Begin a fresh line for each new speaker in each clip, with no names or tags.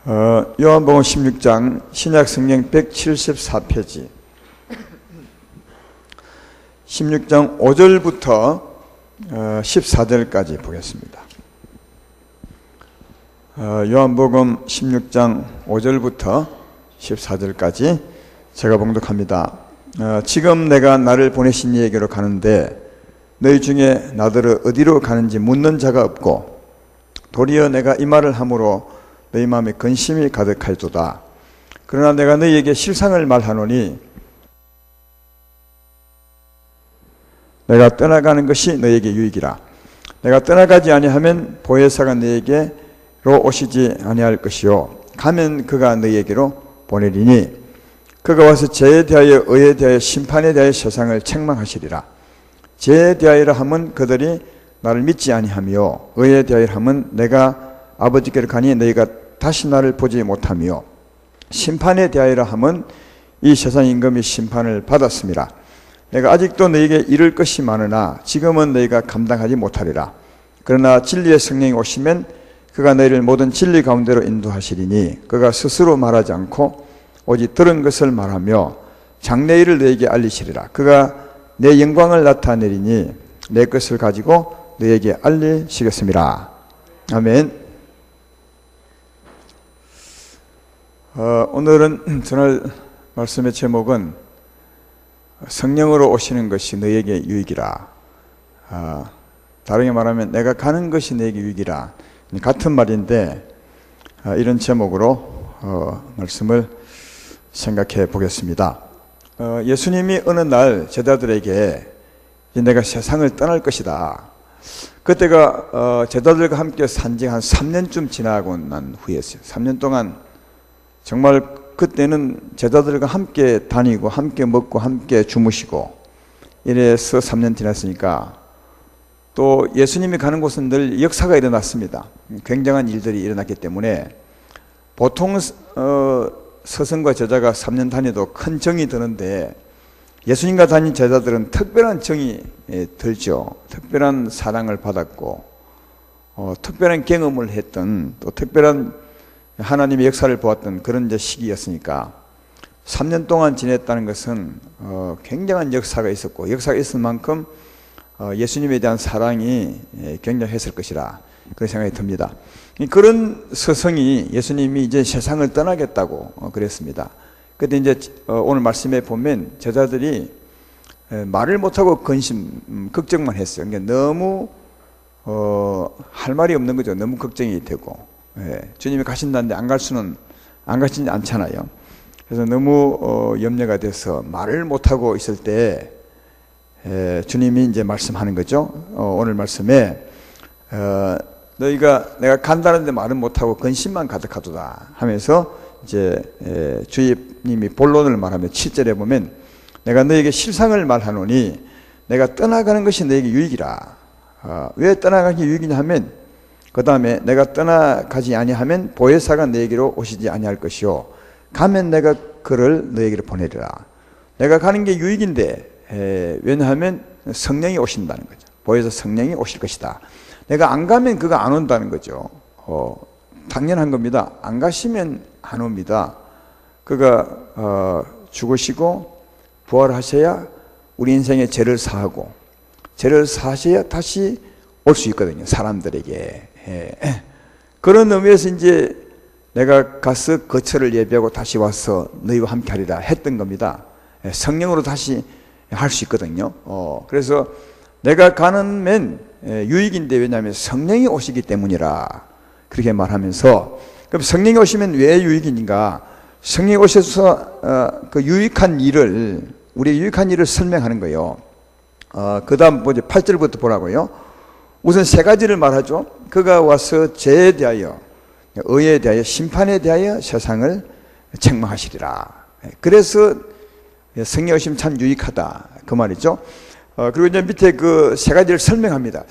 요한복음 16장 신약성경 174페이지 16장 5절부터 14절까지 보겠습니다. 요한복음 16장 5절부터 14절까지 제가 봉독합니다. 지금 내가 나를 보내신 이에게로 가는데 너희 중에 나더러 어디로 가는지 묻는 자가 없고 도리어 내가 이 말을 함으로 너희 마음에 근심이 가득할도다. 그러나 내가 너희에게 실상을 말하노니 내가 떠나가는 것이 너희에게 유익이라. 내가 떠나가지 아니하면 보혜사가 너희에게로 오시지 아니할 것이요 가면 그가 너희에게로 보내리니 그가 와서 죄에 대하여 의에 대하여 심판에 대하여 세상을 책망하시리라. 죄에 대하여라 함은 그들이 나를 믿지 아니하며 의에 대하여 함은 내가 아버지께로 가니 너희가 다시 나를 보지 못하며 심판에 대하여라 함은 이 세상 임금이 심판을 받았습니다. 내가 아직도 너희에게 이를 것이 많으나 지금은 너희가 감당하지 못하리라. 그러나 진리의 성령이 오시면 그가 너희를 모든 진리 가운데로 인도하시리니 그가 스스로 말하지 않고 오직 들은 것을 말하며 장래 일을 너희에게 알리시리라. 그가 내 영광을 나타내리니 내 것을 가지고 너희에게 알리시겠습니다. 아멘. 오늘은 전할 말씀의 제목은 성령으로 오시는 것이 너희에게 유익이라. 다르게 말하면 내가 가는 것이 너희에게 유익이라. 같은 말인데 이런 제목으로 말씀을 생각해 보겠습니다. 예수님이 어느 날 제자들에게 내가 세상을 떠날 것이다. 그때가 제자들과 함께 산 지 한 3년쯤 지나고 난 후였어요. 3년 동안 정말 그때는 제자들과 함께 다니고 함께 먹고 함께 주무시고 이래서 3년 지났으니까 또 예수님이 가는 곳은 늘 역사가 일어났습니다. 굉장한 일들이 일어났기 때문에 보통 스승과 제자가 3년 다녀도 큰 정이 드는데 예수님과 다닌 제자들은 특별한 정이 들죠. 특별한 사랑을 받았고 특별한 경험을 했던 또 특별한 하나님의 역사를 보았던 그런 시기였으니까 3년 동안 지냈다는 것은 굉장한 역사가 있었고 역사가 있을 만큼 예수님에 대한 사랑이 굉장했을 것이라 그런 생각이 듭니다. 그런 스승이 예수님이 이제 세상을 떠나겠다고 그랬습니다. 그때 이제 오늘 말씀에 보면 제자들이 말을 못하고 걱정만 했어요. 그러니까 너무 할 말이 없는 거죠. 너무 걱정이 되고 주님이 가신다는데 안 가시지 않잖아요. 그래서 너무 염려가 돼서 말을 못하고 있을 때 주님이 이제 말씀하는 거죠. 오늘 말씀에 너희가 내가 간다는데 말은 못하고 근심만 가득하도다 하면서 이제 주님이 본론을 말하며 7절에 보면 내가 너희에게 실상을 말하노니 내가 떠나가는 것이 너희에게 유익이라. 왜 떠나가는 게 유익이냐 하면 그 다음에 내가 떠나가지 아니하면 보혜사가 너희에게로 오시지 아니할 것이요 가면 내가 그를 너희에게로 보내리라. 내가 가는 게 유익인데 왜냐하면 성령이 오신다는 거죠. 보혜사 성령이 오실 것이다. 내가 안 가면 그가 안 온다는 거죠. 당연한 겁니다. 안 가시면 안 옵니다. 그가 죽으시고 부활하셔야 우리 인생의 죄를 사하고 죄를 사하셔야 다시 올 수 있거든요. 사람들에게. 그런 의미에서 이제 내가 가서 거처를 예비하고 다시 와서 너희와 함께 하리라 했던 겁니다. 성령으로 다시 할 수 있거든요. 그래서 내가 가는 면 유익인데 왜냐하면 성령이 오시기 때문이라 그렇게 말하면서 그럼 성령이 오시면 왜 유익인가? 성령이 오셔서 그 유익한 일을 우리의 유익한 일을 설명하는 거예요. 그 다음 8절부터 보라고요. 우선 세 가지를 말하죠. 그가 와서 죄에 대하여 의에 대하여 심판에 대하여 세상을 책망하시리라. 그래서 성령 오시면 참 유익하다 그 말이죠. 그리고 이제 밑에 그 세 가지를 설명합니다.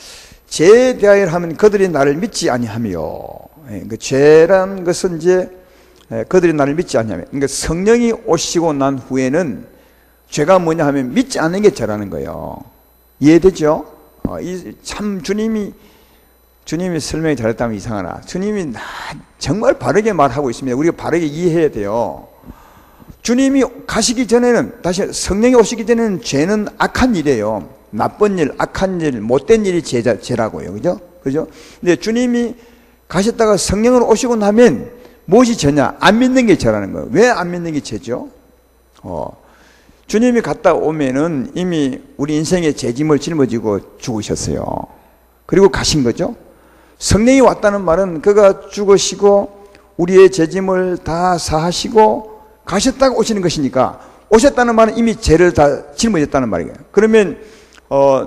죄에 대하여 하면 그들이 나를 믿지 아니하며 그 죄란 것은 이제 그들이 나를 믿지 아니하며 그러니까 성령이 오시고 난 후에는 죄가 뭐냐 하면 믿지 않는 게 죄라는 거예요. 이해되죠? 참 주님이 주님이 설명이 잘했다면 이상하나 주님이 정말 바르게 말하고 있습니다. 우리가 바르게 이해해야 돼요. 주님이 가시기 전에는, 다시 성령이 오시기 전에는 죄는 악한 일이에요. 나쁜 일, 악한 일, 못된 일이 죄라고요. 그죠? 그죠? 근데 주님이 가셨다가 성령으로 오시고 나면 무엇이 죄냐? 안 믿는 게 죄라는 거예요. 왜 안 믿는 게 죄죠? 주님이 갔다 오면은 이미 우리 인생의 죄짐을 짊어지고 죽으셨어요. 그리고 가신 거죠. 성령이 왔다는 말은 그가 죽으시고 우리의 죄짐을 다 사하시고 가셨다가 오시는 것이니까, 오셨다는 말은 이미 죄를 다 짊어졌다는 말이에요. 그러면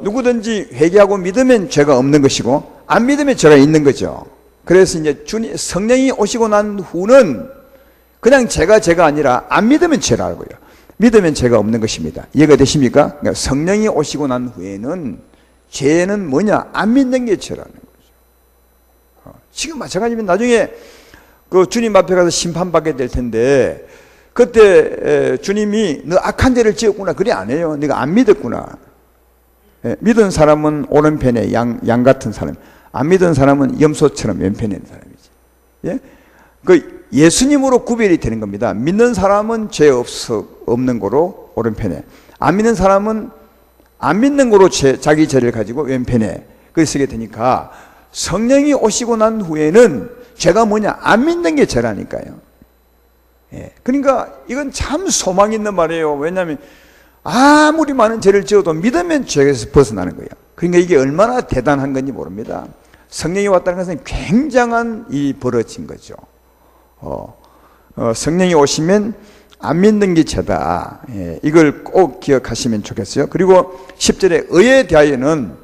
누구든지 회개하고 믿으면 죄가 없는 것이고 안 믿으면 죄가 있는 거죠. 그래서 이제 성령이 오시고 난 후는 그냥 죄가 아니라 안 믿으면 죄라고요. 믿으면 죄가 없는 것입니다. 이해가 되십니까? 그러니까 성령이 오시고 난 후에는 죄는 뭐냐? 안 믿는 게 죄라는 거죠. 지금 마찬가지면 나중에 그 주님 앞에 가서 심판받게 될 텐데, 그때 주님이 너 악한 죄를 지었구나 그래 안 해요. 네가 안 믿었구나. 믿은 사람은 오른편에 양 같은 사람, 안 믿은 사람은 염소처럼 왼편에 있는 사람이지. 예? 그 예수님으로 구별이 되는 겁니다. 믿는 사람은 죄 없는 거로 오른편에, 안 믿는 사람은 안 믿는 거로 자기 죄를 가지고 왼편에 그렇게 쓰게 되니까, 성령이 오시고 난 후에는 죄가 뭐냐? 안 믿는 게 죄라니까요. 예. 그러니까 이건 참 소망 있는 말이에요. 왜냐하면 아무리 많은 죄를 지어도 믿으면 죄에서 벗어나는 거예요. 그러니까 이게 얼마나 대단한 건지 모릅니다. 성령이 왔다는 것은 굉장한 일이 벌어진 거죠. 성령이 오시면 안 믿는 게 죄다. 예. 이걸 꼭 기억하시면 좋겠어요. 그리고 10절에 의에 대하여는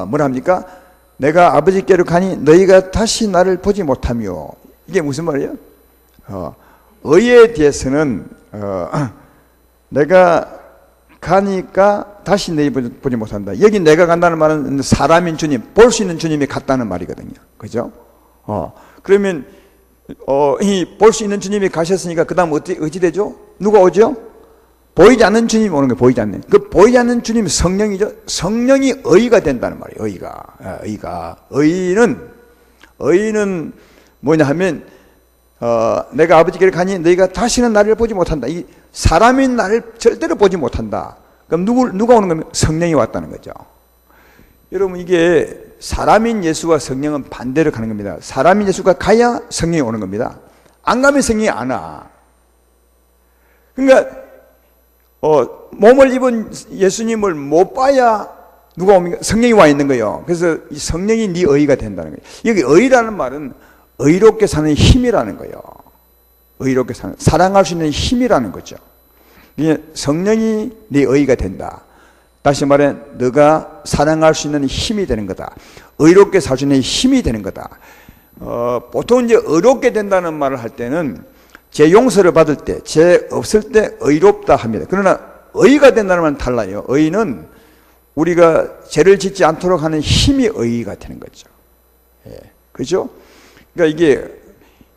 뭐라 합니까? 내가 아버지께로 가니 너희가 다시 나를 보지 못하며. 이게 무슨 말이에요? 의에 대해서는 내가 가니까 다시 너희 보지 못한다. 여기 내가 간다는 말은 사람인 주님, 볼 수 있는 주님이 갔다는 말이거든요. 그죠? 그러면 볼 수 있는 주님이 가셨으니까 그 다음 어찌 되죠? 누가 오죠? 보이지 않는 주님이 오는 거예요. 보이지 않는. 그 보이지 않는 주님이 성령이죠. 성령이 의가 된다는 말이에요. 의가. 의는 뭐냐 하면 내가 아버지께로 가니 너희가 다시는 나를 보지 못한다. 이 사람인 나를 절대로 보지 못한다. 그럼 누가 오는 거면 성령이 왔다는 거죠. 여러분, 이게 사람인 예수와 성령은 반대로 가는 겁니다. 사람인 예수가 가야 성령이 오는 겁니다. 안 가면 성령이 안 와. 그러니까 몸을 입은 예수님을 못 봐야 누가 옵니까? 성령이 와 있는 거예요. 그래서 이 성령이 네 의가 된다는 거예요. 여기 의라는 말은 의롭게 사는 힘이라는 거예요. 의롭게 사랑할 수 있는 힘이라는 거죠. 성령이 네 의가 된다. 다시 말해, 너가 사랑할 수 있는 힘이 되는 거다. 의롭게 살 수 있는 힘이 되는 거다. 보통 이제 의롭게 된다는 말을 할 때는 죄 용서를 받을 때, 죄 없을 때 의롭다 합니다. 그러나 의가 된다는 말은 달라요. 의는 우리가 죄를 짓지 않도록 하는 힘이 의가 되는 거죠. 예. 그죠? 그러니까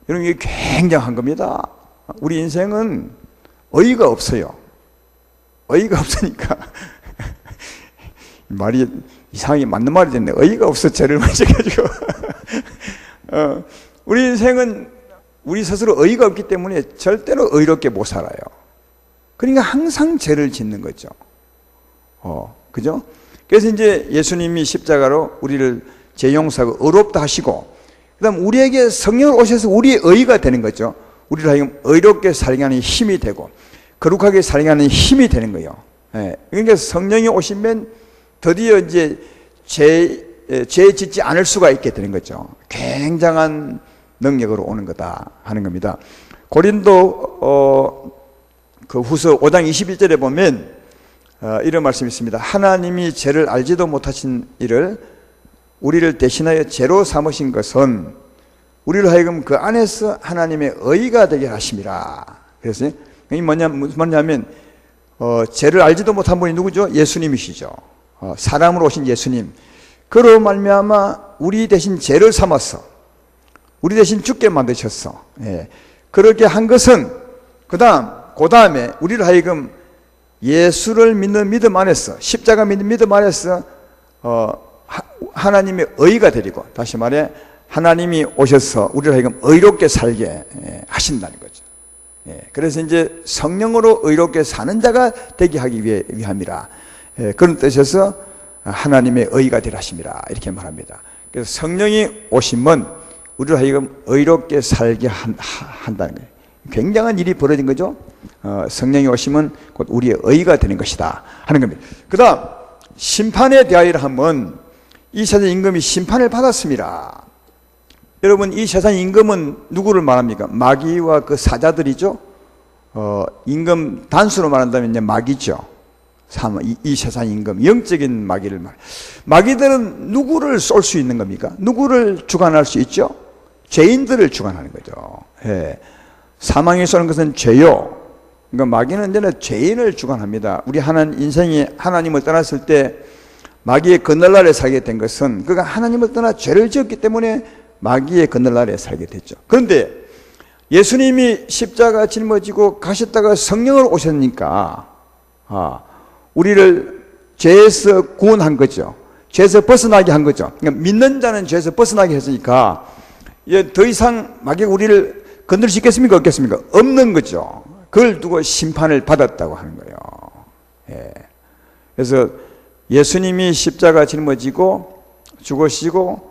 여러분, 이게 굉장한 겁니다. 우리 인생은 의의가 없어요. 의의가 없으니까 말이 이상하게 맞는 말이 됐네. 의의가 없어 죄를 많이 져가지고 우리 인생은 우리 스스로 의의가 없기 때문에 절대로 의롭게 못 살아요. 그러니까 항상 죄를 짓는 거죠. 그죠? 그래서 이제 예수님이 십자가로 우리를 죄 용서하고 의롭다 하시고, 그 다음 우리에게 성령을 오셔서 우리의 의의가 되는 거죠. 우리를 하여금 의롭게 살게 하는 힘이 되고 거룩하게 살게 하는 힘이 되는 거예요. 예. 그러니까 성령이 오시면 드디어 이제 죄 짓지 않을 수가 있게 되는 거죠. 굉장한 능력으로 오는 거다 하는 겁니다. 고린도 그 후서 5장 21절에 보면 이런 말씀이 있습니다. 하나님이 죄를 알지도 못하신 이를 우리를 대신하여 죄로 삼으신 것은 우리를 하여금 그 안에서 하나님의 의가 되게 하심이라. 그래서 이 뭐냐면 죄를 알지도 못한 분이 누구죠? 예수님이시죠. 사람으로 오신 예수님. 그로 말미암아 우리 대신 죄를 삼았어. 우리 대신 죽게 만드셨어. 예. 그렇게 한 것은 그 다음에 우리를 하여금 예수를 믿는 믿음 안에서, 십자가 믿는 믿음 안에서 하나님의 의가 되리고, 다시 말해 하나님이 오셔서 우리를 하여금 의롭게 살게 하신다는 거죠. 그래서 이제 성령으로 의롭게 사는 자가 되게 하기 위함이라, 그런 뜻에서 하나님의 의가 되라 하심이라 이렇게 말합니다. 그래서 성령이 오심은 우리를 하여금 의롭게 살게 한다는 거예요. 굉장한 일이 벌어진 거죠. 성령이 오심은 곧 우리의 의가 되는 것이다 하는 겁니다. 그 다음 심판에 대하여 하면 이 세상 임금이 심판을 받았습니다. 여러분, 이 세상 임금은 누구를 말합니까? 마귀와 그 사자들이죠. 임금 단수로 말한다면 이제 마귀죠. 이 세상 임금, 영적인 마귀를 마귀들은 누구를 쏠 수 있는 겁니까? 누구를 주관할 수 있죠? 죄인들을 주관하는 거죠. 사망에 쏘는 것은 죄요. 그러니까 마귀는 이제 죄인을 주관합니다. 우리 인생이 하나님을 떠났을 때 마귀의 그늘날에 살게 된 것은 그가 하나님을 떠나 죄를 지었기 때문에 마귀의 그늘날에 살게 됐죠. 그런데 예수님이 십자가 짊어지고 가셨다가 성령을 오셨으니까 우리를 죄에서 구원한 거죠. 죄에서 벗어나게 한 거죠. 그러니까 믿는 자는 죄에서 벗어나게 했으니까 더 이상 마귀가 우리를 건들 수 있겠습니까? 없겠습니까? 없는 거죠. 그걸 두고 심판을 받았다고 하는 거예요. 그래서 예수님이 십자가 짊어지고 죽으시고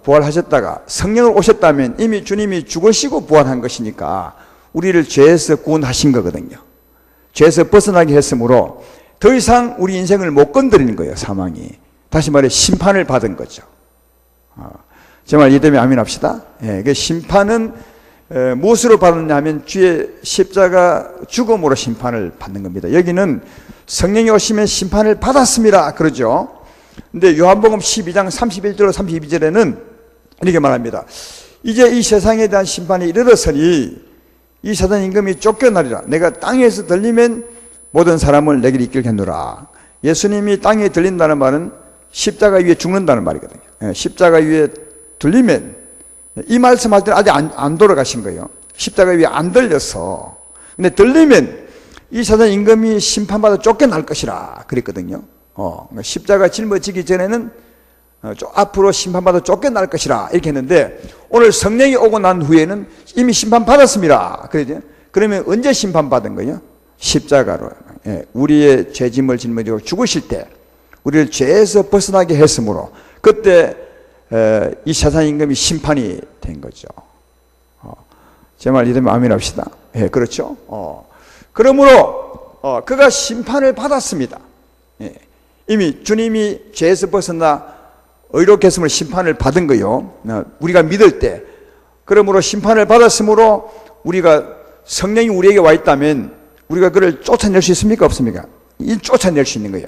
부활하셨다가 성령을 오셨다면 이미 주님이 죽으시고 부활한 것이니까 우리를 죄에서 구원하신 거거든요. 죄에서 벗어나게 했으므로 더 이상 우리 인생을 못 건드리는 거예요. 사망이. 다시 말해 심판을 받은 거죠. 제 말 이해되면 아멘 합시다. 그 심판은 무엇으로 받았냐 하면 주의 십자가 죽음으로 심판을 받는 겁니다. 여기는 성령이 오시면 심판을 받았습니다 그러죠. 근데 요한복음 12장 31절 32절에는 이렇게 말합니다. 이제 이 세상에 대한 심판이 이르렀으니 이 사단 임금이 쫓겨나리라. 내가 땅에서 들리면 모든 사람을 내게로 이끌겠노라. 예수님이 땅에 들린다는 말은 십자가 위에 죽는다는 말이거든요. 십자가 위에 들리면, 이 말씀할 때는 아직 안 돌아가신 거예요. 십자가 위에 안 들려서. 근데 들리면 이 사단 임금이 심판받아 쫓겨날 것이라 그랬거든요. 그러니까 십자가 짊어지기 전에는 앞으로 심판받아 쫓겨날 것이라 이렇게 했는데, 오늘 성령이 오고 난 후에는 이미 심판받았습니다. 그러면 언제 심판받은 거예요? 십자가로. 우리의 죄짐을 짊어지고 죽으실 때 우리를 죄에서 벗어나게 했으므로 그때 이 세상 임금이 심판이 된 거죠. 제 말 이해되면 아멘 합시다. 그렇죠. 그러므로 그가 심판을 받았습니다. 이미 주님이 죄에서 벗어나 의롭게 했음을 심판을 받은 거요. 우리가 믿을 때. 그러므로 심판을 받았으므로 우리가 성령이 우리에게 와 있다면 우리가 그를 쫓아낼 수 있습니까? 없습니까? 쫓아낼 수 있는 거예요.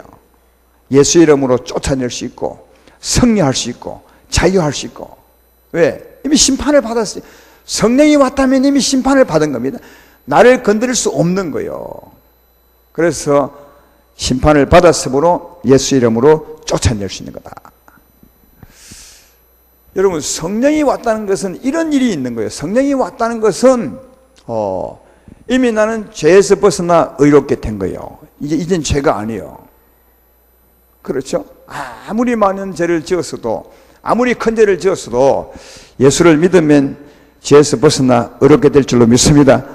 예수 이름으로 쫓아낼 수 있고 승리할 수 있고 자유할 수 있고. 왜? 이미 심판을 받았어요. 성령이 왔다면 이미 심판을 받은 겁니다. 나를 건드릴 수 없는 거예요. 그래서 심판을 받았으므로 예수 이름으로 쫓아낼 수 있는 거다. 여러분, 성령이 왔다는 것은 이런 일이 있는 거예요. 성령이 왔다는 것은 이미 나는 죄에서 벗어나 의롭게 된 거예요. 이젠 죄가 아니에요. 그렇죠? 아무리 많은 죄를 지었어도, 아무리 큰 죄를 지었어도 예수를 믿으면 죄에서 벗어나 의롭게 될 줄로 믿습니다.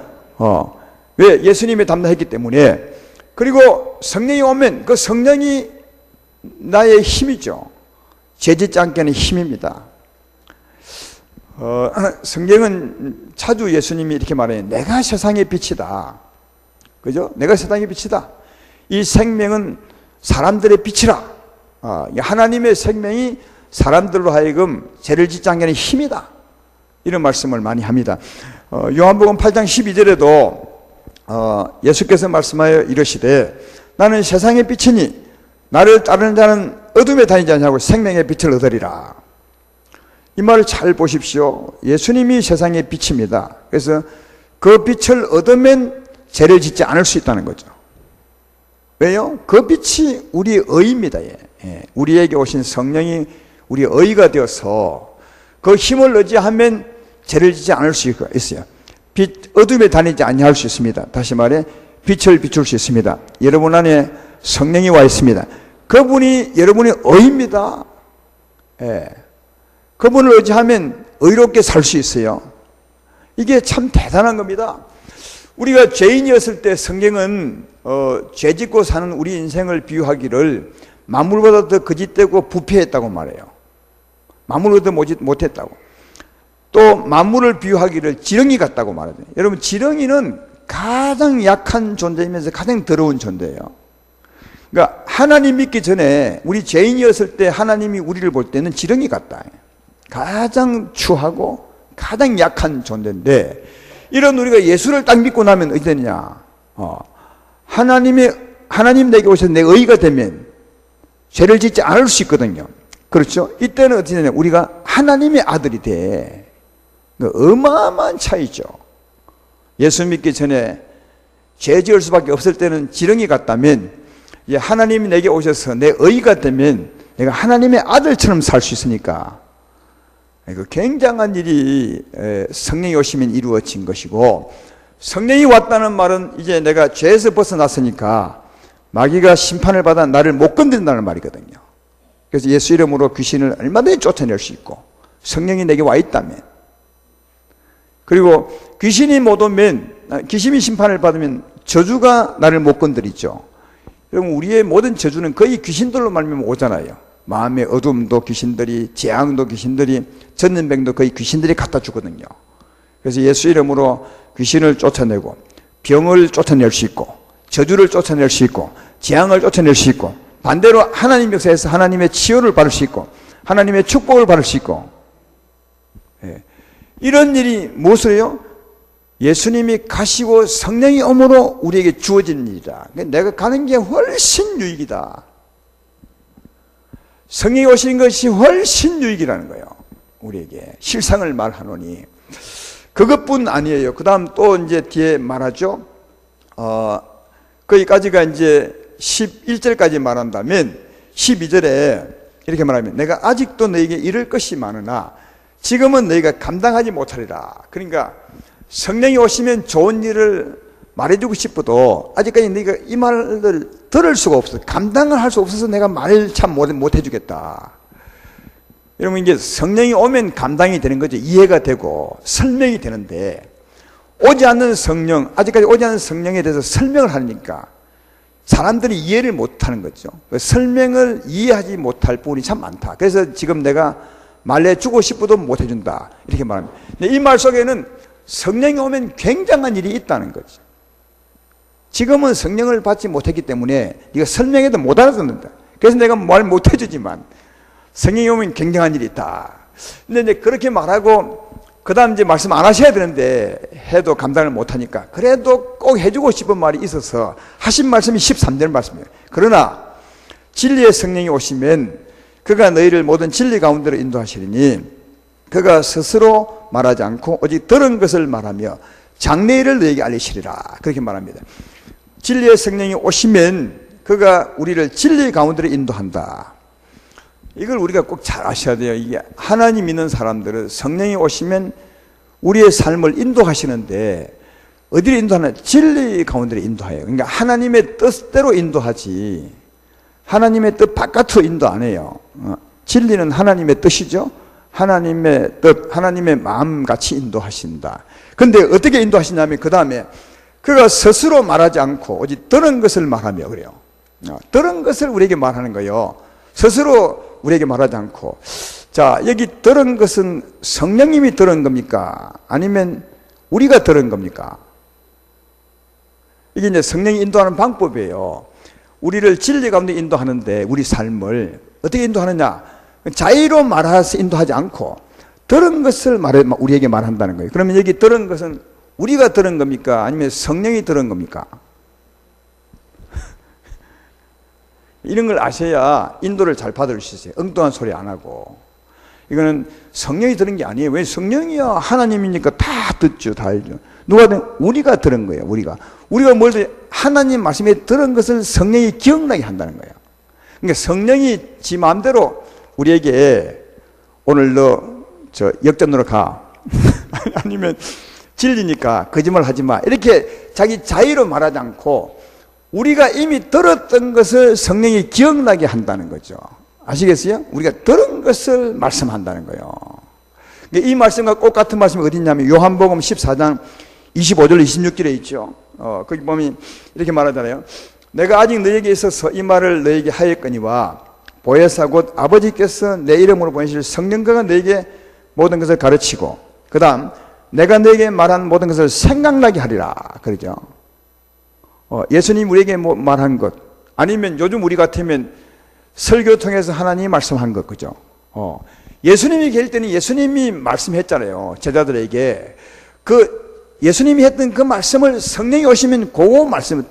왜? 예수님이 담당했기 때문에. 그리고 성령이 오면 그 성령이 나의 힘이죠. 죄 짓지 않게 하는 힘입니다. 성경은 자주 예수님이 이렇게 말해요. 내가 세상의 빛이다. 그죠? 내가 세상의 빛이다. 이 생명은 사람들의 빛이라. 하나님의 생명이 사람들로 하여금 죄를 짓지 않게 하는 힘이다. 이런 말씀을 많이 합니다. 요한복음 8장 12절에도 예수께서 말씀하여 이르시되 나는 세상의 빛이니 나를 따르는 자는 어둠에 다니지 않냐고 생명의 빛을 얻으리라. 이 말을 잘 보십시오. 예수님이 세상의 빛입니다. 그래서 그 빛을 얻으면 죄를 짓지 않을 수 있다는 거죠. 왜요? 그 빛이 우리의 의입니다. 우리에게 오신 성령이 우리의 의가 되어서 그 힘을 의지하면 죄를 짓지 않을 수 있어요. 빛, 어둠에 다니지 아니할 수 있습니다. 다시 말해 빛을 비출 수 있습니다. 여러분 안에 성령이 와 있습니다. 그분이 여러분의 의입니다. 예. 그분을 의지하면 의롭게 살 수 있어요. 이게 참 대단한 겁니다. 우리가 죄인이었을 때 성경은 죄 짓고 사는 우리 인생을 비유하기를 만물보다 더 거짓되고 부패했다고 말해요. 만물보다 못했다고. 또 만물을 비유하기를 지렁이 같다고 말해요. 여러분, 지렁이는 가장 약한 존재이면서 가장 더러운 존재예요. 그러니까 하나님 믿기 전에 우리 죄인이었을 때 하나님이 우리를 볼 때는 지렁이 같다. 가장 추하고 가장 약한 존재인데, 이런 우리가 예수를 딱 믿고 나면 어떻게 되느냐? 하나님 내게 오셔서 내 의가 되면 죄를 짓지 않을 수 있거든요. 그렇죠? 이때는 어떻게 되냐? 우리가 하나님의 아들이 돼. 어마어마한 차이죠. 예수 믿기 전에 죄 지을 수밖에 없을 때는 지렁이 같다면, 이제 하나님이 내게 오셔서 내 의가 되면 내가 하나님의 아들처럼 살 수 있으니까, 그 굉장한 일이 성령이 오시면 이루어진 것이고, 성령이 왔다는 말은 이제 내가 죄에서 벗어났으니까 마귀가 심판을 받아 나를 못 건든다는 말이거든요. 그래서 예수 이름으로 귀신을 얼마든지 쫓아낼 수 있고, 성령이 내게 와 있다면, 그리고 귀신이 못 오면, 귀신이 심판을 받으면 저주가 나를 못 건드리죠. 여러분, 우리의 모든 저주는 거의 귀신들로 말미암아 오잖아요. 마음의 어둠도 귀신들이, 재앙도 귀신들이, 전염병도 거의 귀신들이 갖다 주거든요. 그래서 예수 이름으로 귀신을 쫓아내고, 병을 쫓아낼 수 있고, 저주를 쫓아낼 수 있고, 재앙을 쫓아낼 수 있고, 반대로 하나님 역사에서 하나님의 치유를 받을 수 있고, 하나님의 축복을 받을 수 있고, 이런 일이 무엇을 해요? 예수님이 가시고 성령이 오므로 우리에게 주어진 일이다. 내가 가는 게 훨씬 유익이다. 성령이 오시는 것이 훨씬 유익이라는 거예요. 우리에게 실상을 말하노니. 그것뿐 아니에요. 그 다음 또 이제 뒤에 말하죠. 거기까지가 이제 11절까지 말한다면 12절에 이렇게 말하면, 내가 아직도 너에게 이를 것이 많으나 지금은 너희가 감당하지 못하리라. 그러니까 성령이 오시면 좋은 일을 말해주고 싶어도 아직까지 너희가 이 말을 들을 수가 없어. 감당을 할 수 없어서 내가 말을 참 못 해주겠다. 여러분, 이게 성령이 오면 감당이 되는 거죠. 이해가 되고 설명이 되는데, 오지 않는 성령, 아직까지 오지 않는 성령에 대해서 설명을 하니까 사람들이 이해를 못하는 거죠. 설명을 이해하지 못할 부분이 참 많다. 그래서 지금 내가 말해주고 싶어도 못해준다, 이렇게 말합니다. 근데 이 말 속에는 성령이 오면 굉장한 일이 있다는 거죠. 지금은 성령을 받지 못했기 때문에 네가 설명해도 못 알아듣는다. 그래서 내가 말 못해주지만 성령이 오면 굉장한 일이 있다. 근데 이제 그렇게 말하고 그 다음 이제 말씀 안 하셔야 되는데 해도 감당을 못하니까 그래도 꼭 해주고 싶은 말이 있어서 하신 말씀이 13절 말씀이에요. 그러나 진리의 성령이 오시면 그가 너희를 모든 진리 가운데로 인도하시리니 그가 스스로 말하지 않고 오직 들은 것을 말하며 장래일을 너희에게 알리시리라. 그렇게 말합니다. 진리의 성령이 오시면 그가 우리를 진리 가운데로 인도한다. 이걸 우리가 꼭 잘 아셔야 돼요. 이게 하나님 믿는 사람들은 성령이 오시면 우리의 삶을 인도하시는데 어디로 인도하나? 진리 가운데로 인도해요. 그러니까 하나님의 뜻대로 인도하지 하나님의 뜻 바깥으로 인도 안 해요. 진리는 하나님의 뜻이죠. 하나님의 뜻, 하나님의 마음 같이 인도하신다. 근데 어떻게 인도하시냐면 그 다음에 그가 스스로 말하지 않고 오직 들은 것을 말하며 그래요. 들은 것을 우리에게 말하는 거예요. 스스로 우리에게 말하지 않고. 자, 여기 들은 것은 성령님이 들은 겁니까? 아니면 우리가 들은 겁니까? 이게 이제 성령이 인도하는 방법이에요. 우리를 진리 가운데 인도하는데 우리 삶을 어떻게 인도하느냐? 자의로 말해서 인도하지 않고 들은 것을 우리에게 말한다는 거예요. 그러면 여기 들은 것은 우리가 들은 겁니까? 아니면 성령이 들은 겁니까? 이런 걸 아셔야 인도를 잘 받을 수 있어요. 엉뚱한 소리 안 하고. 이거는 성령이 들은 게 아니에요. 왜? 성령이야 하나님이니까 다 듣죠. 다 알죠. 누가 든 우리가 들은 거예요. 우리가 뭘 들어요? 하나님 말씀에 들은 것을 성령이 기억나게 한다는 거예요. 그러니까 성령이 지 마음대로 우리에게 오늘 너 저 역전으로 가 아니면 진리니까 거짓말 하지 마 이렇게 자기 자의로 말하지 않고 우리가 이미 들었던 것을 성령이 기억나게 한다는 거죠. 아시겠어요? 우리가 들은 것을 말씀한다는 거예요. 이 말씀과 꼭 같은 말씀이 어디 있냐면 요한복음 14장 25절 26절에 있죠. 거기 보면 이렇게 말하잖아요. 내가 아직 너에게 있어서 이 말을 너에게 하였거니와 보혜사 곧 아버지께서 내 이름으로 보내실 성령께가 너에게 모든 것을 가르치고 그 다음 내가 너에게 말한 모든 것을 생각나게 하리라 그러죠. 예수님 우리에게 말한 것 아니면 요즘 우리 같으면 설교 통해서 하나님이 말씀한 것 그죠. 예수님이 계실 때는 예수님이 말씀했잖아요. 제자들에게 예수님이 했던 그 말씀을 성령이 오시면 그 말씀을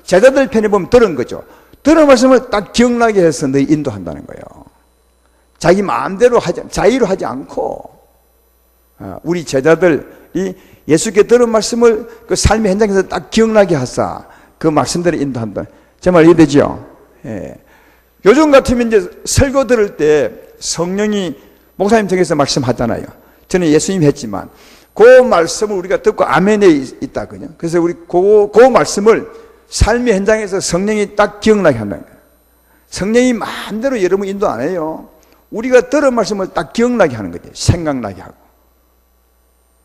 제자들 편에 보면 들은 거죠. 들은 말씀을 딱 기억나게 해서 너희 인도한다는 거예요. 자기 마음대로 자의로 하지 않고 우리 제자들이 예수께 들은 말씀을 그 삶의 현장에서 딱 기억나게 하사 그 말씀대로 인도한다. 제 말 이해되죠? 예. 요즘 같으면 이제 설교 들을 때 성령이 목사님 통해서 말씀하잖아요. 저는 예수님 했지만 그 말씀을 우리가 듣고 아멘에 있다거든요. 그래서 우리 그 말씀을 삶의 현장에서 성령이 딱 기억나게 한다는 거예요. 성령이 마음대로 여러분 인도 안 해요. 우리가 들은 말씀을 딱 기억나게 하는 거죠. 생각나게 하고.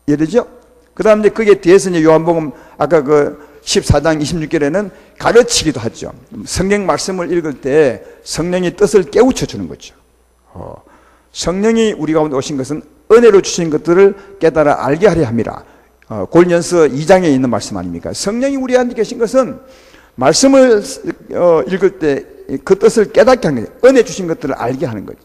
이해되죠? 그 다음에 그게 뒤에서 이제 요한복음 아까 그 14장 26절에는 가르치기도 하죠. 성경 말씀을 읽을 때 성령이 뜻을 깨우쳐 주는 거죠. 성령이 우리 가운데 오신 것은 은혜로 주신 것들을 깨달아 알게 하려 함이라. 골련서 2장에 있는 말씀 아닙니까? 성령이 우리한테 계신 것은 말씀을 읽을 때 그 뜻을 깨닫게 하는 거죠. 은혜 주신 것들을 알게 하는 거죠.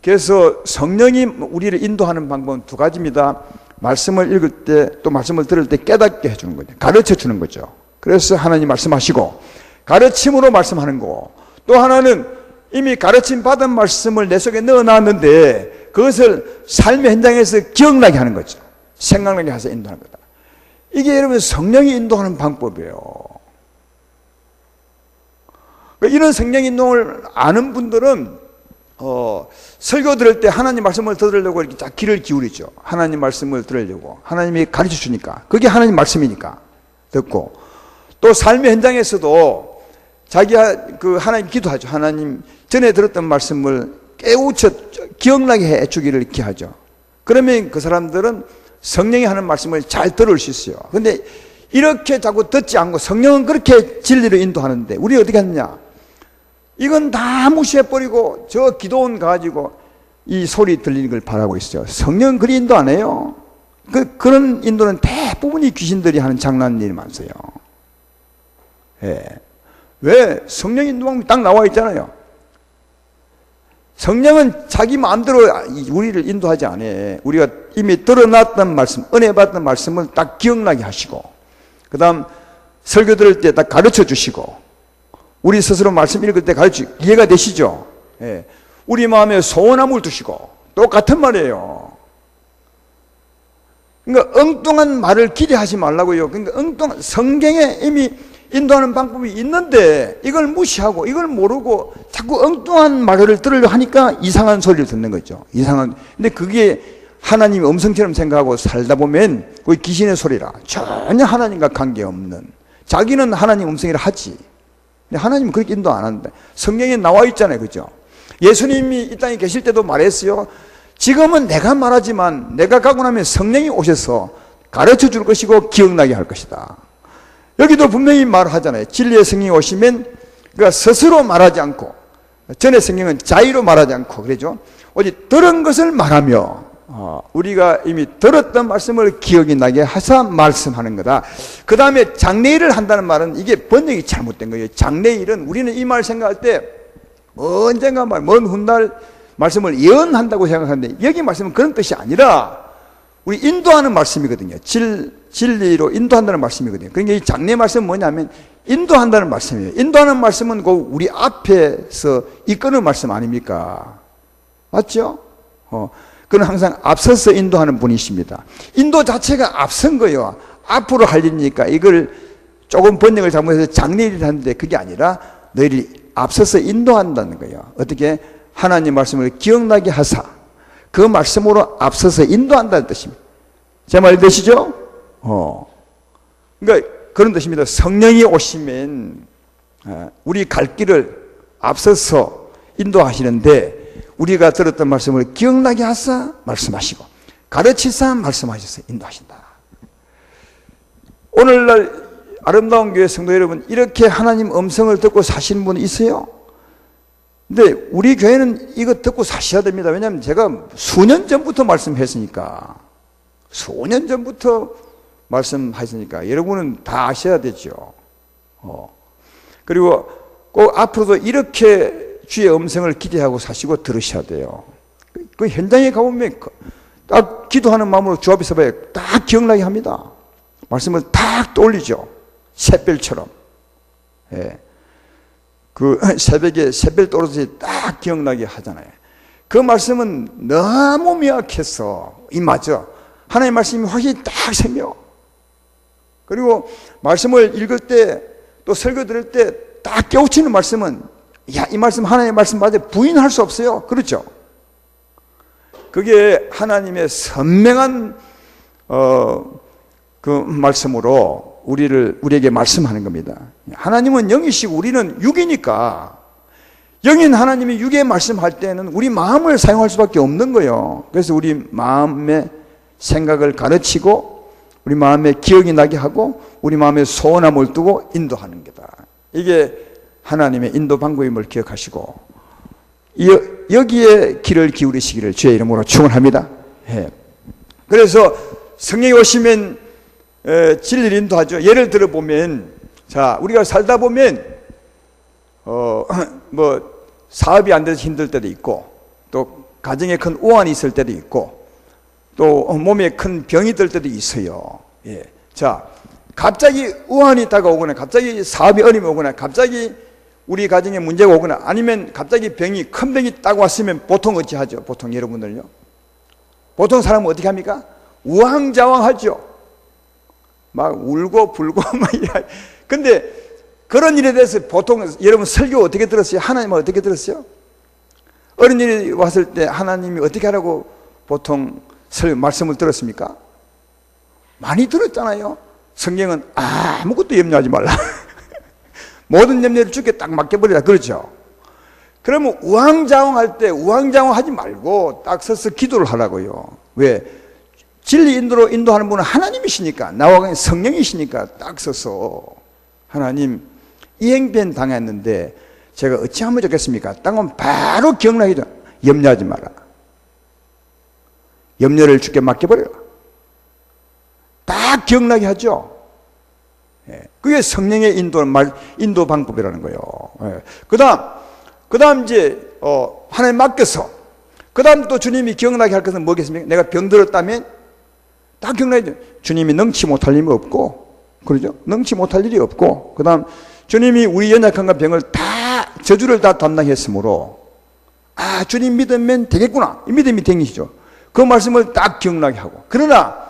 그래서 성령이 우리를 인도하는 방법은 두 가지입니다. 말씀을 읽을 때 또 말씀을 들을 때 깨닫게 해주는 거죠. 가르쳐 주는 거죠. 그래서 하나님 말씀하시고 가르침으로 말씀하는 거고 또 하나는 이미 가르침 받은 말씀을 내 속에 넣어놨는데 그것을 삶의 현장에서 기억나게 하는 거죠. 생각나게 해서 인도하는 거다. 이게 여러분 성령이 인도하는 방법이에요. 이런 성령 인도를 아는 분들은 설교 들을 때 하나님 말씀을 들으려고 이렇게 딱 귀를 기울이죠. 하나님 말씀을 들으려고. 하나님이 가르쳐 주니까. 그게 하나님 말씀이니까. 듣고. 또 삶의 현장에서도 자기가 하나님 기도하죠. 하나님 전에 들었던 말씀을 깨우쳐 기억나게 해 주기를 기하죠. 그러면 그 사람들은 성령이 하는 말씀을 잘 들을 수 있어요. 근데 이렇게 자꾸 듣지 않고 성령은 그렇게 진리로 인도하는데 우리 어떻게 하느냐? 이건 다 무시해버리고 저 기도원 가지고 이 소리 들리는 걸 바라고 있어요. 성령은 그리 인도 안 해요. 그런 인도는 대부분이 귀신들이 하는 장난일이 많아요. 예. 왜? 성령 인도 방법이 딱 나와 있잖아요. 성령은 자기 마음대로 우리를 인도하지 않아요. 우리가 이미 들어놨던 말씀, 은혜 받던 말씀을 딱 기억나게 하시고 그 다음 설교 들을 때 딱 가르쳐 주시고 우리 스스로 말씀 읽을 때 이해가 되시죠? 예. 우리 마음에 소원함을 두시고 똑같은 말이에요. 그러니까 엉뚱한 말을 기대하지 말라고요. 그러니까 성경에 이미 인도하는 방법이 있는데 이걸 무시하고 이걸 모르고 자꾸 엉뚱한 말을 들으려 하니까 이상한 소리를 듣는 거죠. 근데 그게 하나님의 음성처럼 생각하고 살다 보면 그게 귀신의 소리라. 전혀 하나님과 관계없는. 자기는 하나님 음성이라 하지. 근데 하나님은 그렇게 인도 안 하는데 성경에 나와 있잖아요. 그죠? 예수님이 이 땅에 계실 때도 말했어요. 지금은 내가 말하지만 내가 가고 나면 성령이 오셔서 가르쳐 줄 것이고 기억나게 할 것이다. 여기도 분명히 말하잖아요. 진리의 성령이 오시면 그가 스스로 말하지 않고 전의 성령은 자의로 말하지 않고 그러죠. 오직 들은 것을 말하며 우리가 이미 들었던 말씀을 기억이 나게 하사 말씀하는 거다. 그 다음에 장래일을 한다는 말은 이게 번역이 잘못된 거예요. 장래일은 우리는 이 말 생각할 때 언젠가 먼 훗날 말씀을 예언한다고 생각하는데 여기 말씀은 그런 뜻이 아니라 우리 인도하는 말씀이거든요. 진리로 인도한다는 말씀이거든요. 그러니까 이 장래 말씀은 뭐냐면 인도한다는 말씀이에요. 인도하는 말씀은 그 우리 앞에서 이끄는 말씀 아닙니까? 맞죠? 그는 항상 앞서서 인도하는 분이십니다. 인도 자체가 앞선 거예요. 앞으로 할 일이니까 이걸 조금 번역을 잘못해서 장래일을 하는데 그게 아니라 너희들이 앞서서 인도한다는 거예요. 어떻게? 하나님 말씀을 기억나게 하사 그 말씀으로 앞서서 인도한다는 뜻입니다. 제 말 되시죠? 그러니까 그런 뜻입니다. 성령이 오시면 우리 갈 길을 앞서서 인도하시는데 우리가 들었던 말씀을 기억나게 하사 말씀하시고 가르치사 말씀하셔서 인도하신다. 오늘날 아름다운 교회 성도 여러분, 이렇게 하나님 음성을 듣고 사시는 분이 있어요? 근데 우리 교회는 이거 듣고 사셔야 됩니다. 왜냐하면 제가 수년 전부터 말씀했으니까, 수년 전부터 말씀하시니까 여러분은 다 아셔야 되죠. 그리고 꼭 앞으로도 이렇게 주의 음성을 기대하고 사시고 들으셔야 돼요. 그 현장에 가보면 딱 기도하는 마음으로 주 앞에 서봐야 딱 기억나게 합니다. 말씀을 딱 떠올리죠. 샛별처럼. 예. 그 새벽에 샛별 떨어지지 딱 기억나게 하잖아요. 그 말씀은 너무 명확해서 임하죠. 하나님의 말씀이 확실히 딱 생겨. 그리고 말씀을 읽을 때 또 설교 들을 때 딱 깨우치는 말씀은, 야, 이 말씀 하나님의 말씀 맞아, 부인할 수 없어요. 그렇죠? 그게 하나님의 선명한 그 말씀으로 우리에게 말씀하는 겁니다. 하나님은 영이시고 우리는 육이니까, 영인 하나님이 육에 말씀할 때는 우리 마음을 사용할 수밖에 없는 거예요. 그래서 우리 마음의 생각을 가르치고 우리 마음에 기억이 나게 하고 우리 마음에 소원함을 두고 인도하는 거다. 이게 하나님의 인도 방법임을 기억하시고 여기에 귀를 기울이시기를 주의 이름으로 축원합니다. 예. 그래서 성령이 오시면 진리를 인도하죠. 예를 들어 보면, 자, 우리가 살다 보면 뭐 사업이 안 돼서 힘들 때도 있고, 또 가정에 큰 우환이 있을 때도 있고, 또 몸에 큰 병이 들 때도 있어요. 예. 자, 갑자기 우환이 다가오거나, 갑자기 사업이 어려움이 오거나, 갑자기 우리 가정에 문제가 오거나, 아니면 갑자기 큰 병이 딱 왔으면 보통 어찌 하죠? 보통 여러분들요? 보통 사람은 어떻게 합니까? 우왕좌왕하죠. 막 울고 불고 막 이래. 근데 그런 일에 대해서 보통 여러분 설교 어떻게 들었어요? 하나님은 어떻게 들었어요? 어린 일이 왔을 때 하나님이 어떻게 하라고 보통 말씀을 들었습니까? 많이 들었잖아요. 성경은 아무것도 염려하지 말라. 모든 염려를 주께 딱 맡겨버리라. 그렇죠? 그러면 우왕좌왕할 때 우왕좌왕하지 말고 딱 서서 기도를 하라고요. 왜? 진리 인도로 인도하는 분은 하나님이시니까, 나와 같은 성령이시니까 딱 서서, 하나님 이 행편 당했는데 제가 어찌하면 좋겠습니까? 딱 하면 바로 기억나게 돼. 염려하지 마라. 염려를 주께 맡겨버려라. 딱 기억나게 하죠. 예. 그게 성령의 인도 방법이라는 거예요. 예. 그 다음 이제 하나님 맡겨서, 그 다음 또 주님이 기억나게 할 것은 뭐겠습니까? 내가 병들었다면 딱 기억나야 주님이 능치 못할 일이 없고, 그러죠? 능치 못할 일이 없고, 그 다음 주님이 우리 연약함과 병을 다, 저주를 다 담당했으므로, 주님 믿으면 되겠구나. 이 믿음이 생기시죠. 그 말씀을 딱 기억나게 하고. 그러나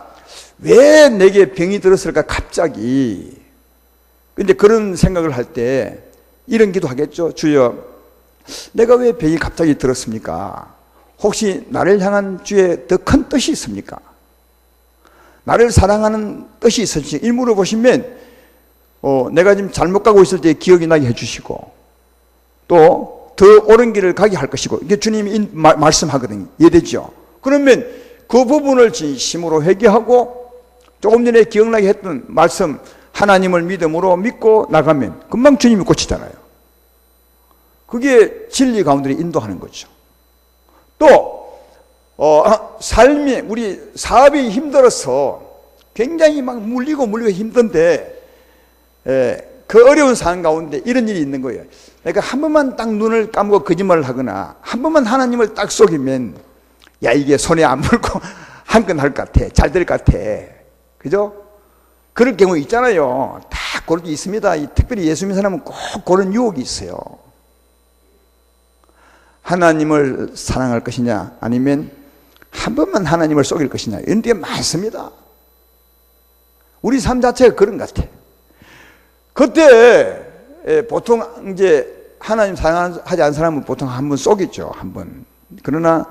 왜 내게 병이 들었을까 갑자기. 근데 그런 생각을 할 때 이런 기도 하겠죠. 주여, 내가 왜 병이 갑자기 들었습니까? 혹시 나를 향한 주의 더 큰 뜻이 있습니까? 나를 사랑하는 뜻이 있으시지. 일물을 보시면 내가 지금 잘못 가고 있을 때 기억이 나게 해주시고, 또 더 옳은 길을 가게 할 것이고, 이게 주님이 말씀하거든요. 이해되죠? 그러면 그 부분을 진심으로 회개하고 조금 전에 기억나게 했던 말씀, 하나님을 믿음으로 믿고 나가면 금방 주님이 고치잖아요. 그게 진리 가운데 인도하는 거죠. 또 삶이, 우리 사업이 힘들어서 굉장히 막 물리고 힘든데, 그 어려운 상황 가운데 이런 일이 있는 거예요. 그러니까 한 번만 딱 눈을 감고 거짓말을 하거나 한 번만 하나님을 딱 속이면, 야, 이게 손에 안 물고 한 건 할 것 같아. 잘 될 것 같아. 그죠? 그럴 경우 있잖아요. 다 그런 게 있습니다. 특별히 예수 믿는 사람은 꼭 그런 유혹이 있어요. 하나님을 사랑할 것이냐, 아니면 한 번만 하나님을 속일 것이냐, 이런 게 많습니다. 우리 삶 자체가 그런 것 같아. 그때 보통 이제 하나님 사랑하지 않는 사람은 보통 한 번 속이죠. 한 번. 그러나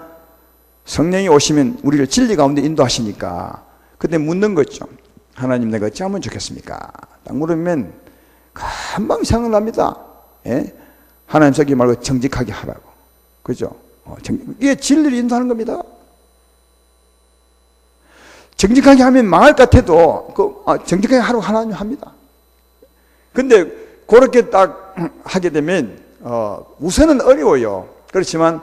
성령이 오시면 우리를 진리 가운데 인도하시니까 그때 묻는 거죠. 하나님, 내가 어찌하면 좋겠습니까? 딱 물으면 금방 생각납니다. 예? 하나님 속이지 말고 정직하게 하라고. 그죠? 이게 진리를 인도하는 겁니다. 정직하게 하면 망할 것 같아도 정직하게 하라고 하나님 합니다. 근데 그렇게 딱 하게 되면 우선은 어려워요. 그렇지만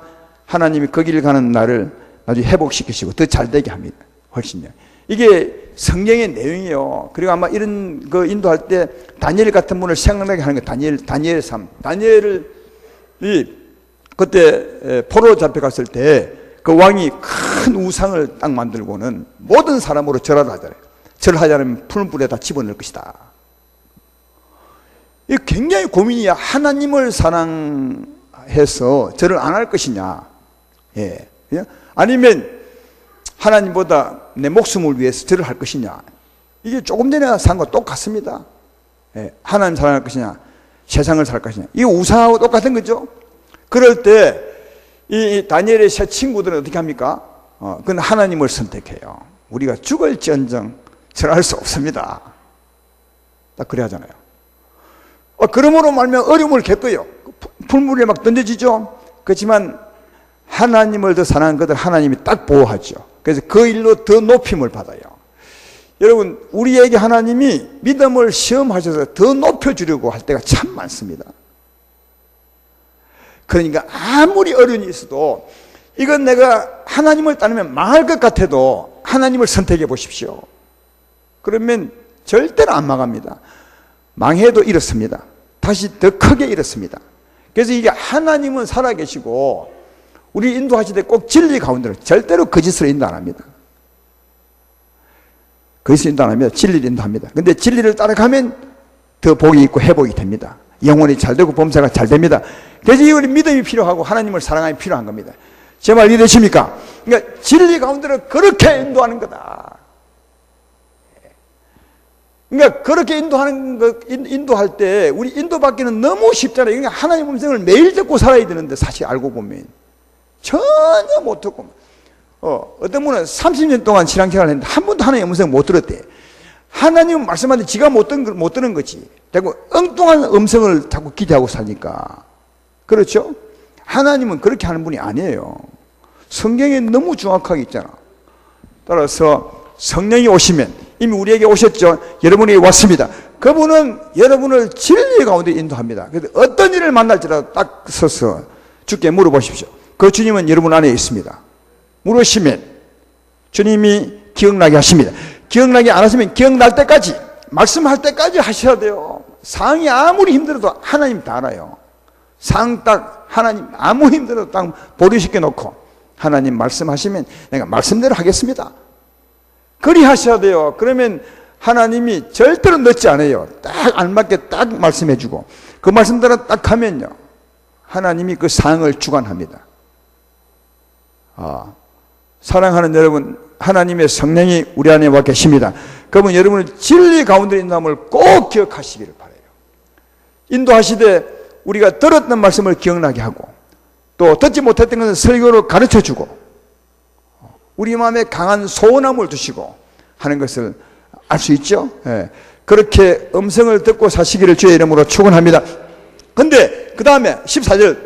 하나님이 그 길 가는 나를 나중에 회복시키시고 더 잘되게 합니다. 훨씬요. 이게 성경의 내용이에요. 그리고 아마 이런 거 인도할 때 다니엘 같은 분을 생각나게 하는 거예요. 다니엘 3. 다니엘이 그때 포로로 잡혀갔을 때 그 왕이 큰 우상을 딱 만들고는 모든 사람으로 절하라 하잖아요. 절하지 않으면 푸른 불에 다 집어넣을 것이다. 이 굉장히 고민이야. 하나님을 사랑해서 절을 안 할 것이냐, 예, 아니면 하나님보다 내 목숨을 위해서 절을 할 것이냐. 이게 조금 전에 산 거 똑같습니다. 예, 하나님 사랑할 것이냐, 세상을 살 것이냐. 이게 우상하고 똑같은 거죠. 그럴 때 이 다니엘의 세 친구들은 어떻게 합니까? 그건 하나님을 선택해요. 우리가 죽을지언정 절할 수 없습니다. 딱 그래 하잖아요. 그러므로 말면 어려움을 겪어요. 풀물에 막 던져지죠. 그렇지만 하나님을 더 사랑하는 것들 하나님이 딱 보호하죠. 그래서 그 일로 더 높임을 받아요. 여러분, 우리에게 하나님이 믿음을 시험하셔서 더 높여주려고 할 때가 참 많습니다. 그러니까 아무리 어려움이 있어도 이건 내가 하나님을 따르면 망할 것 같아도 하나님을 선택해 보십시오. 그러면 절대로 안 망합니다. 망해도 이렇습니다. 다시 더 크게 이렇습니다. 그래서 이게 하나님은 살아계시고 우리 인도하실 때 꼭 진리 가운데로 절대로 거짓으로 인도 안 합니다. 거짓으로 인도 안 합니다. 진리를 인도합니다. 근데 진리를 따라가면 더 복이 있고 회복이 됩니다. 영혼이 잘 되고 범사가 잘 됩니다. 그래서 이거는 믿음이 필요하고 하나님을 사랑함이 필요한 겁니다. 제 말 이해되십니까? 그러니까 진리 가운데로 그렇게 인도하는 거다. 그러니까 그렇게 인도할 때 우리 인도받기는 너무 쉽잖아요. 그러니까 하나님 음성을 매일 듣고 살아야 되는데 사실 알고 보면 전혀 못 듣고, 어떤 분은 30년 동안 신앙생활을 했는데 한 번도 하나님 음성 못 들었대. 하나님은 말씀하는데 지가 못 듣는 거지. 자꾸 엉뚱한 음성을 자꾸 기대하고 사니까. 그렇죠? 하나님은 그렇게 하는 분이 아니에요. 성경에 너무 정확하게 있잖아. 따라서 성령이 오시면, 이미 우리에게 오셨죠. 여러분에게 왔습니다. 그분은 여러분을 진리 가운데 인도합니다. 그래서 어떤 일을 만날지라도 딱 서서 주께 물어보십시오. 그 주님은 여러분 안에 있습니다. 물으시면 주님이 기억나게 하십니다. 기억나게 안 하시면 기억날 때까지, 말씀할 때까지 하셔야 돼요. 상황이 아무리 힘들어도 하나님 다 알아요. 상황 딱 하나님 아무 힘들어도 딱 보류시켜 놓고 하나님 말씀하시면 내가 말씀대로 하겠습니다. 그리 하셔야 돼요. 그러면 하나님이 절대로 늦지 않아요. 딱 알맞게 딱 말씀해 주고 그 말씀대로 딱 하면요, 하나님이 그 상황을 주관합니다. 사랑하는 여러분, 하나님의 성령이 우리 안에 와 계십니다. 그러면 여러분은 진리 가운데 인도함을 꼭 기억하시기를 바라요. 인도하시되 우리가 들었던 말씀을 기억나게 하고 또 듣지 못했던 것을 설교로 가르쳐주고 우리 마음에 강한 소원함을 두시고 하는 것을 알 수 있죠. 예. 그렇게 음성을 듣고 사시기를 주의 이름으로 축원합니다. 근데 그 다음에 14절,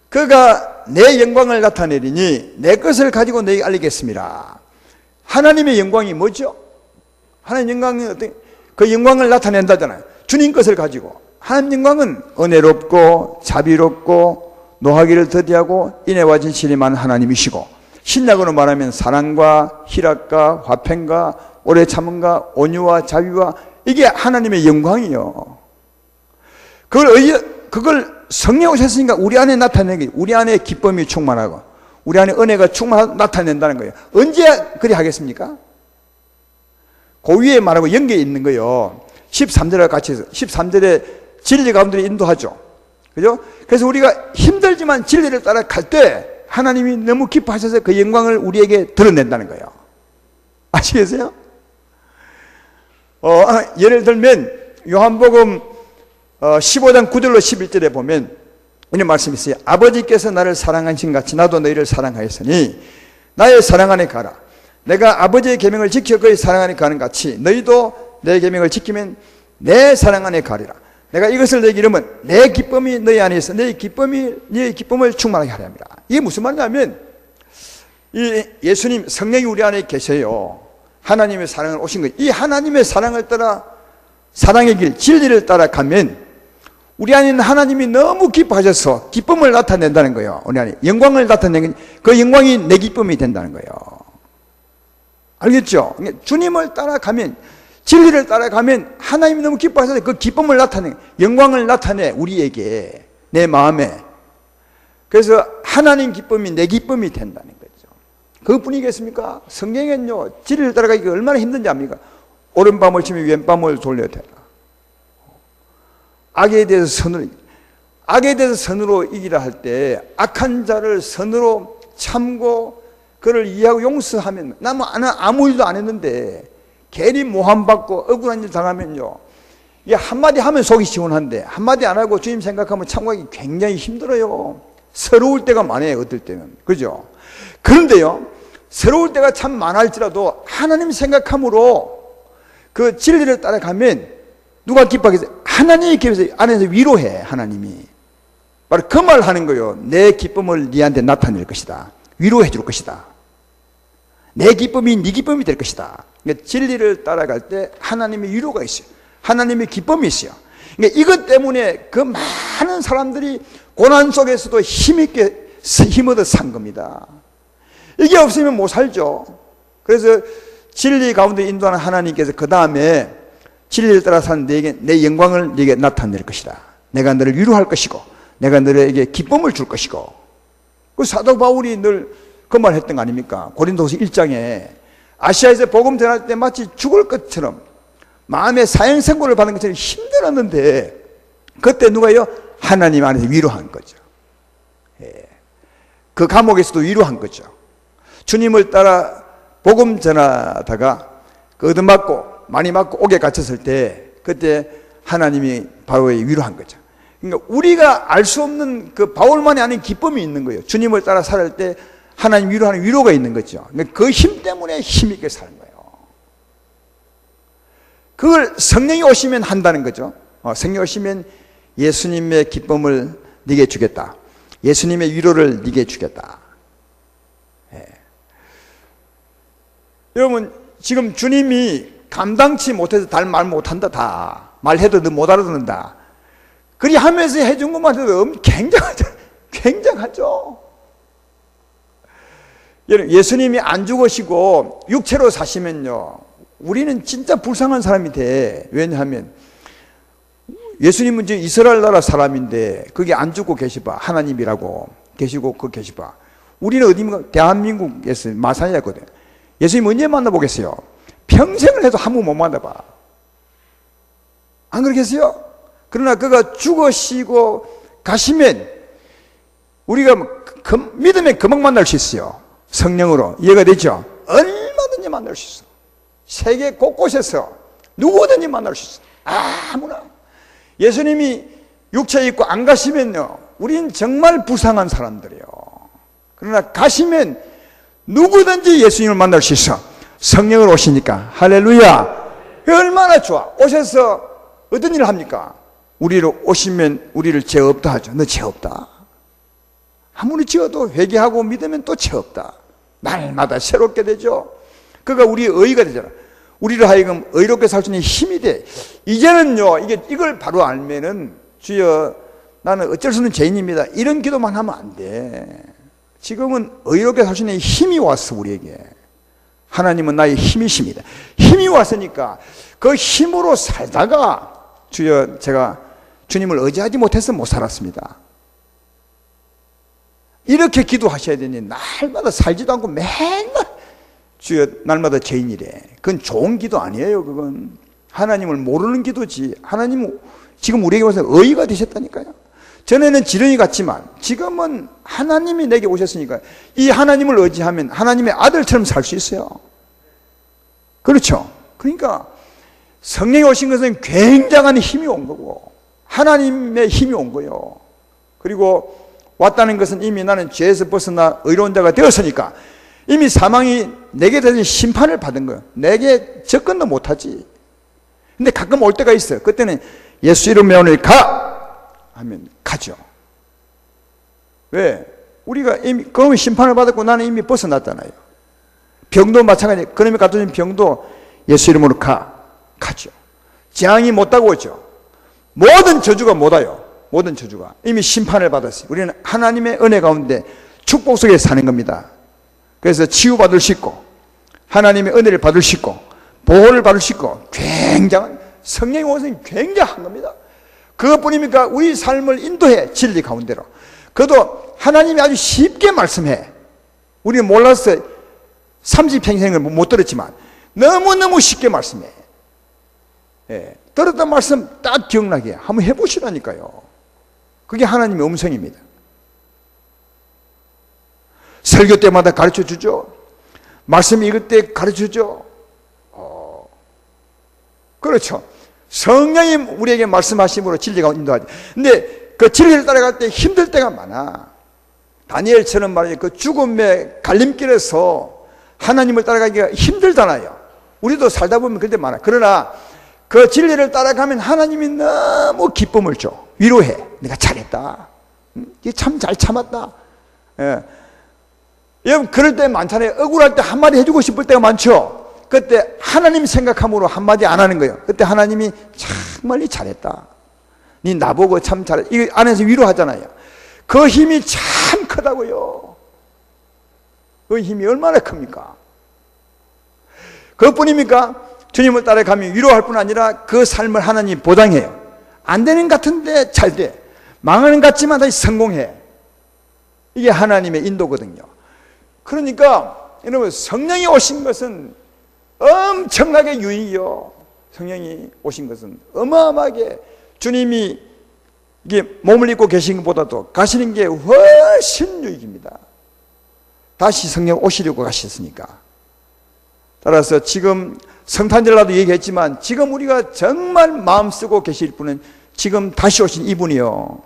그가 내 영광을 나타내리니 내 것을 가지고 너에게 알리겠습니다. 하나님의 영광이 뭐죠? 하나님 영광이 어떤, 그 영광을 나타낸다잖아요. 주님 것을 가지고. 하나님 영광은 은혜롭고 자비롭고 노하기를 더디하고 인애와 진실이 많은 하나님이시고, 신약으로 말하면 사랑과 희락과 화평과 오래 참음과 온유와 자비와, 이게 하나님의 영광이요. 그걸 성령 오셨으니까 우리 안에 나타내기, 우리 안에 기쁨이 충만하고 우리 안에 은혜가 나타낸다는 거예요. 언제 그리 하겠습니까? 그 위에 말하고 연계에 있는 거예요. 13절과 같이 해서 13절에 진리 가운데 인도하죠. 그죠? 그래서 우리가 힘들지만 진리를 따라갈 때 하나님이 너무 기뻐하셔서 그 영광을 우리에게 드러낸다는 거예요. 아시겠어요? 예를 들면 요한복음 15장 9절로 11절에 보면 이런 말씀이 있어요. 아버지께서 나를 사랑하신 같이 나도 너희를 사랑하였으니 나의 사랑 안에 가라. 내가 아버지의 계명을 지켜 그의 사랑 안에 가는 같이 너희도 내 계명을 지키면 내 사랑 안에 가리라. 내가 이것을 내게 이르면 내 기쁨이 너희 안에 있어 너희 기쁨을 충만하게 하려 합니다. 이게 무슨 말이냐면 이 예수님 성령이 우리 안에 계세요. 하나님의 사랑을 오신 거예요. 이 하나님의 사랑을 따라 사랑의 길 진리를 따라가면 우리 안에 있는 하나님이 너무 기뻐하셔서 기쁨을 나타낸다는 거예요. 우리 안에 영광을 나타내는 그 영광이 내 기쁨이 된다는 거예요. 알겠죠? 주님을 따라가면 진리를 따라가면 하나님이 너무 기뻐하셔서 그 기쁨을 나타내 영광을 나타내 우리에게 내 마음에. 그래서 하나님 기쁨이 내 기쁨이 된다는 거죠. 그것뿐이겠습니까? 성경에는요 진리를 따라가기가 얼마나 힘든지 압니까? 오른밤을 치면 왼밤을 돌려야 되라. 악에 대해서 선으로 이기라 할 때 악한 자를 선으로 참고 그를 이해하고 용서하면 나는 아무 일도 안 했는데 괜히 모함받고 억울한 일 당하면요 이게 한마디 하면 속이 시원한데 한마디 안 하고 주님 생각하면 참고하기 굉장히 힘들어요. 서러울 때가 많아요. 어떨 때는. 그죠? 그런데요 서러울 때가 참 많을지라도 하나님 생각함으로 그 진리를 따라가면 누가 기뻐하겠어요? 하나님이 기뻐해서 안에서 위로해. 하나님이 바로 그 말 하는 거예요. 내 기쁨을 네한테 나타낼 것이다. 위로해 줄 것이다. 내 기쁨이 네 기쁨이 될 것이다. 그러니까 진리를 따라갈 때 하나님의 위로가 있어요. 하나님의 기쁨이 있어요. 그러니까 이것 때문에 그 많은 사람들이 고난 속에서도 힘 얻어 산 겁니다. 이게 없으면 못 살죠. 그래서 진리 가운데 인도하는 하나님께서 그 다음에 진리를 따라 사는 너에게 내 영광을 네게 나타낼 것이다. 내가 너를 위로할 것이고 내가 너에게 기쁨을 줄 것이고. 그 사도 바울이 늘 그 말 했던 거 아닙니까? 고린도서 1장에 아시아에서 복음 전할 때 마치 죽을 것처럼 마음의 사형선고를 받는 것처럼 힘들었는데 그때 누가요? 하나님 안에서 위로한 거죠. 그 감옥에서도 위로한 거죠. 주님을 따라 복음 전하다가 얻어맞고 많이 맞고 옥에 갇혔을 때 그때 하나님이 바울에게 위로한 거죠. 그러니까 우리가 알 수 없는 그 바울만이 아닌 기쁨이 있는 거예요. 주님을 따라 살 때 하나님 위로하는 위로가 있는 거죠. 그 힘 때문에 힘있게 사는 거예요. 그걸 성령이 오시면 한다는 거죠. 성령이 오시면 예수님의 기쁨을 네게 주겠다. 예수님의 위로를 네게 주겠다. 여러분 지금 주님이 감당치 못해서 말 못한다 다 말해도 너 못 알아듣는다 그리 하면서 해준 것만 해도 굉장하죠. 여러분 예수님이 안 죽으시고 육체로 사시면요 우리는 진짜 불쌍한 사람이 돼. 왜냐하면 예수님은 이제 이스라엘 나라 사람인데 그게 안 죽고 계시봐. 하나님이라고 계시고 그 계시봐. 우리는 어디입니까? 대한민국에서 마사야거든. 예수님 언제 만나보겠어요? 평생을 해도 한 번 못 만나봐. 안 그러겠어요? 그러나 그가 죽으시고 가시면 우리가 믿으면 금방 만날 수 있어요. 성령으로 이해가 되죠? 얼마든지 만날 수 있어. 세계 곳곳에서 누구든지 만날 수 있어. 아무나. 예수님이 육체에 있고 안 가시면요 우린 정말 불쌍한 사람들이에요. 그러나 가시면 누구든지 예수님을 만날 수 있어. 성령을 오시니까. 할렐루야. 얼마나 좋아. 오셔서 어떤 일을 합니까? 우리로 오시면 우리를 죄 없다 하죠. 너 죄 없다. 아무리 지어도 회개하고 믿으면 또 죄 없다. 날마다 새롭게 되죠. 그가 우리의 의가 되잖아. 우리를 하여금 의롭게 살 수 있는 힘이 돼. 이제는요 이걸 바로 알면은 주여 나는 어쩔 수 없는 죄인입니다. 이런 기도만 하면 안 돼. 지금은 의롭게 살 수 있는 힘이 왔어. 우리에게 하나님은 나의 힘이십니다. 힘이 왔으니까 그 힘으로 살다가 주여 제가 주님을 의지하지 못해서 못 살았습니다. 이렇게 기도하셔야 되니 날마다 살지도 않고 맨날 주여 날마다 죄인이래. 그건 좋은 기도 아니에요. 그건 하나님을 모르는 기도지. 하나님은 지금 우리에게 와서 의가 되셨다니까요. 전에는 지렁이 같지만 지금은 하나님이 내게 오셨으니까 이 하나님을 의지하면 하나님의 아들처럼 살 수 있어요. 그렇죠? 그러니까 성령이 오신 것은 굉장한 힘이 온 거고 하나님의 힘이 온 거예요. 그리고 왔다는 것은 이미 나는 죄에서 벗어나 의로운 자가 되었으니까 이미 사망이 내게 대한 심판을 받은 거예요. 내게 접근도 못하지. 근데 가끔 올 때가 있어요. 그때는 예수 이름 명하노니 가! 하면 가죠. 왜? 우리가 이미 그러면 심판을 받았고 나는 이미 벗어났잖아요. 병도 마찬가지. 그놈이 갖다 준 병도 예수 이름으로 가죠. 재앙이 못 따고 오죠. 모든 저주가 못 와요. 모든 저주가 이미 심판을 받았어요. 우리는 하나님의 은혜 가운데 축복 속에 사는 겁니다. 그래서 치유받을 수 있고 하나님의 은혜를 받을 수 있고 보호를 받을 수 있고 굉장한 성령의 오성이 굉장한 겁니다. 그것뿐입니까? 우리 삶을 인도해 진리 가운데로. 그것도 하나님이 아주 쉽게 말씀해. 우리는 몰라서 30평생을 못 들었지만 너무너무 쉽게 말씀해. 예, 들었던 말씀 딱 기억나게 한번 해보시라니까요. 그게 하나님의 음성입니다. 설교 때마다 가르쳐주죠. 말씀 읽을 때 가르쳐주죠. 그렇죠. 성령이 우리에게 말씀하심으로 진리가 인도하지. 근데 그 진리를 따라갈 때 힘들 때가 많아. 다니엘처럼 말이죠. 그 죽음의 갈림길에서 하나님을 따라가기가 힘들잖아요. 우리도 살다 보면 그럴 때 많아. 그러나 그 진리를 따라가면 하나님이 너무 기쁨을 줘. 위로해. 내가 잘했다. 참 잘 참았다. 예. 여러분 그럴 때 많잖아요. 억울할 때 한마디 해주고 싶을 때가 많죠. 그때 하나님 생각함으로 한마디 안 하는 거예요. 그때 하나님이 정말 잘했다. 니 나보고 참 잘했다. 이 안에서 위로하잖아요. 그 힘이 참 크다고요. 그 힘이 얼마나 큽니까? 그것뿐입니까? 주님을 따라가면 위로할 뿐 아니라 그 삶을 하나님이 보장해요. 안 되는 것 같은데 잘 돼. 망하는 것 같지만 다시 성공해. 이게 하나님의 인도거든요. 그러니까 여러분 성령이 오신 것은 엄청나게 유익이요. 성령이 오신 것은 어마어마하게 주님이 이게 몸을 입고 계신 것보다도 가시는 게 훨씬 유익입니다. 다시 성령 오시려고 가셨으니까. 따라서 지금 성탄절날도 얘기했지만 지금 우리가 정말 마음 쓰고 계실 분은 지금 다시 오신 이분이요.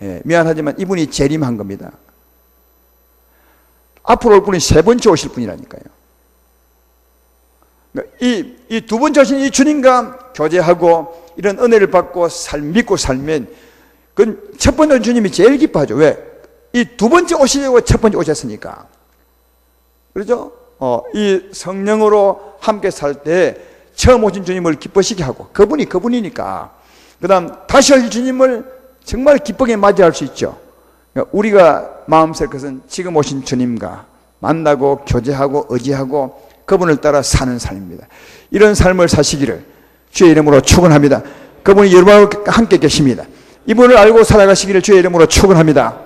예, 미안하지만 이분이 재림한 겁니다. 앞으로 올 분이 세 번째 오실 분이라니까요. 이 두 번째 오신 이 주님과 교제하고 이런 은혜를 받고 믿고 살면 그 첫 번째 주님이 제일 기뻐하죠. 왜? 이 두 번째 오시려고 첫 번째 오셨으니까. 그렇죠? 이 성령으로 함께 살 때 처음 오신 주님을 기뻐시게 하고 그분이니까 그 다음 다시 오실 주님을 정말 기쁘게 맞이할 수 있죠. 그러니까 우리가 마음 쓸 것은 지금 오신 주님과 만나고 교제하고 의지하고 그분을 따라 사는 삶입니다. 이런 삶을 사시기를 주의 이름으로 축원합니다. 그분이 여러분과 함께 계십니다. 이분을 알고 살아가시기를 주의 이름으로 축원합니다.